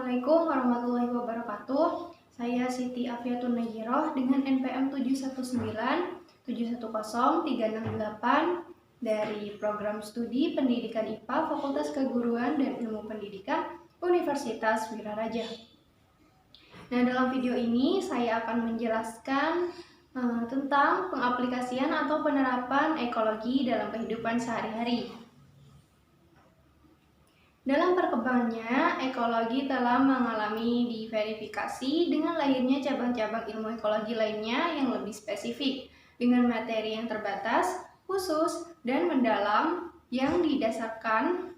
Assalamualaikum warahmatullahi wabarakatuh. Saya Siti Afiatun Najiroh dengan NPM 719-710-368 dari Program Studi Pendidikan IPA Fakultas Keguruan dan Ilmu Pendidikan Universitas Wiraraja. Nah, dalam video ini saya akan menjelaskan tentang pengaplikasian atau penerapan ekologi dalam kehidupan sehari-hari. Dalam perkembangannya, ekologi telah mengalami diverifikasi dengan lahirnya cabang-cabang ilmu ekologi lainnya yang lebih spesifik, dengan materi yang terbatas, khusus, dan mendalam yang didasarkan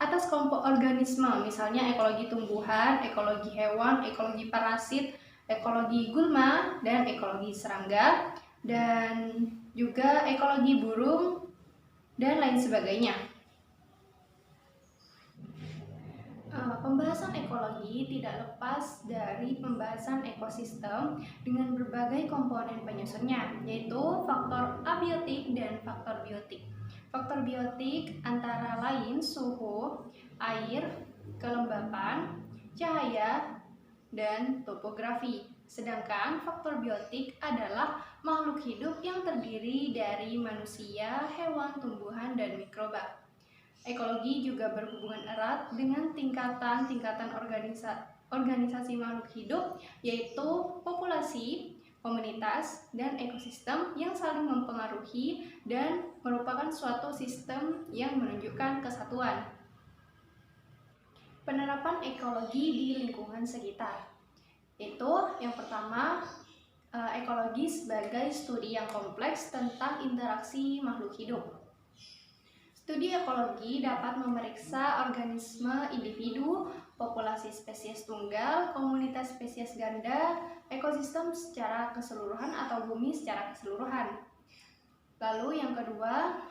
atas kelompok organisme, misalnya ekologi tumbuhan, ekologi hewan, ekologi parasit, ekologi gulma, dan ekologi serangga, dan juga ekologi burung, dan lain sebagainya. Pembahasan ekologi tidak lepas dari pembahasan ekosistem dengan berbagai komponen penyusunnya, yaitu faktor abiotik dan faktor biotik. Faktor biotik antara lain suhu, air, kelembapan, cahaya, dan topografi. Sedangkan faktor biotik adalah makhluk hidup yang terdiri dari manusia, hewan, tumbuhan, dan mikroba. Ekologi juga berhubungan erat dengan tingkatan-tingkatan organisasi makhluk hidup, yaitu populasi, komunitas, dan ekosistem yang saling mempengaruhi dan merupakan suatu sistem yang menunjukkan kesatuan. Penerapan ekologi di lingkungan sekitar, yaitu yang pertama, ekologi sebagai studi yang kompleks tentang interaksi makhluk hidup. Studi ekologi dapat memeriksa organisme individu, populasi spesies tunggal, komunitas spesies ganda, ekosistem secara keseluruhan atau bumi secara keseluruhan. Lalu yang kedua,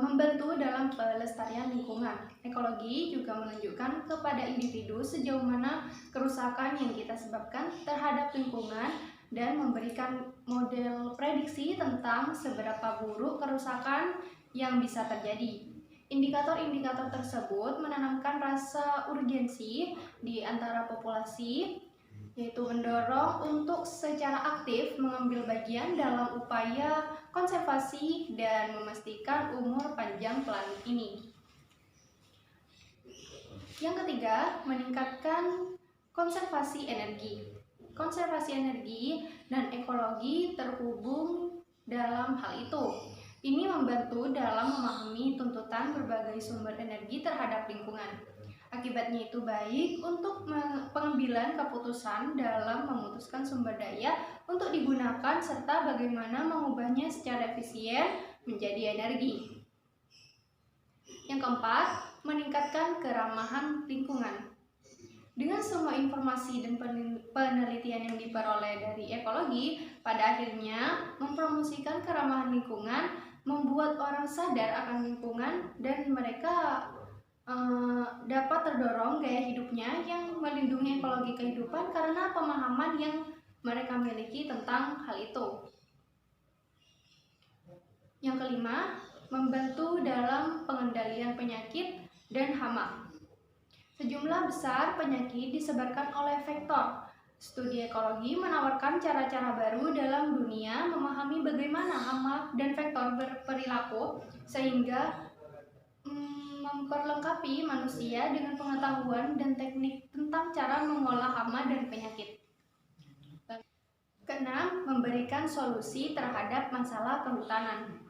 membantu dalam pelestarian lingkungan. Ekologi juga menunjukkan kepada individu sejauh mana kerusakan yang kita sebabkan terhadap lingkungan dan memberikan model prediksi tentang seberapa buruk kerusakan yang bisa terjadi. Indikator-indikator tersebut menanamkan rasa urgensi di antara populasi, yaitu mendorong untuk secara aktif mengambil bagian dalam upaya konservasi dan memastikan umur panjang planet ini. Yang ketiga, meningkatkan konservasi energi. Konservasi energi dan ekologi terhubung dalam hal itu. Ini membantu dalam memahami tuntutan berbagai sumber energi terhadap lingkungan. Akibatnya itu baik untuk pengambilan keputusan dalam memutuskan sumber daya untuk digunakan serta bagaimana mengubahnya secara efisien menjadi energi. Yang keempat, meningkatkan keramahan lingkungan. Dengan semua informasi dan penelitian yang diperoleh dari ekologi, pada akhirnya mempromosikan keramahan lingkungan, membuat orang sadar akan lingkungan, dan mereka dapat terdorong gaya hidupnya yang melindungi ekologi kehidupan karena pemahaman yang mereka miliki tentang hal itu. Yang kelima, membantu dalam pengendalian penyakit dan hama. Sejumlah besar penyakit disebarkan oleh vektor. Studi ekologi menawarkan cara-cara baru dalam dunia memahami bagaimana hama dan vektor berperilaku sehingga memperlengkapi manusia dengan pengetahuan dan teknik tentang cara mengolah hama dan penyakit. Keenam, memberikan solusi terhadap masalah kehutanan.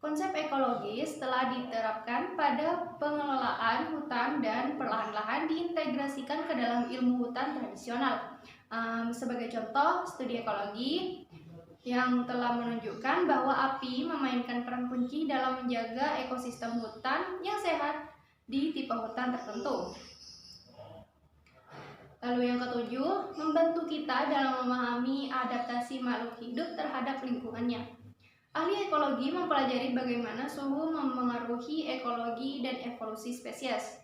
Konsep ekologis telah diterapkan pada pengelolaan hutan dan perlahan-lahan diintegrasikan ke dalam ilmu hutan tradisional. Sebagai contoh, studi ekologi yang telah menunjukkan bahwa api memainkan peran kunci dalam menjaga ekosistem hutan yang sehat di tipe hutan tertentu. Lalu yang ketujuh, membantu kita dalam memahami adaptasi makhluk hidup terhadap lingkungannya. Ahli ekologi mempelajari bagaimana suhu memengaruhi ekologi dan evolusi spesies.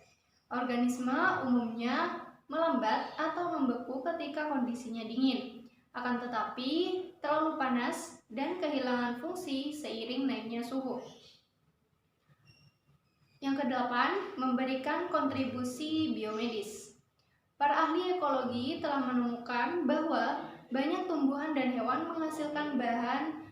Organisme umumnya melambat atau membeku ketika kondisinya dingin, akan tetapi terlalu panas dan kehilangan fungsi seiring naiknya suhu. Yang kedelapan, memberikan kontribusi biomedis. Para ahli ekologi telah menemukan bahwa banyak tumbuhan dan hewan menghasilkan bahan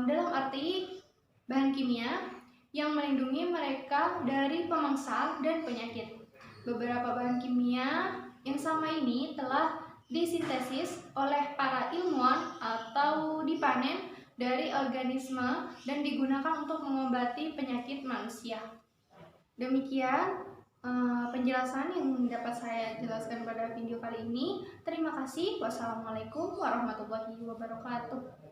dalam arti bahan kimia yang melindungi mereka dari pemangsa dan penyakit. Beberapa bahan kimia yang sama ini telah disintesis oleh para ilmuwan atau dipanen dari organisme dan digunakan untuk mengobati penyakit manusia. Demikian penjelasan yang dapat saya jelaskan pada video kali ini. Terima kasih. Wassalamualaikum warahmatullahi wabarakatuh.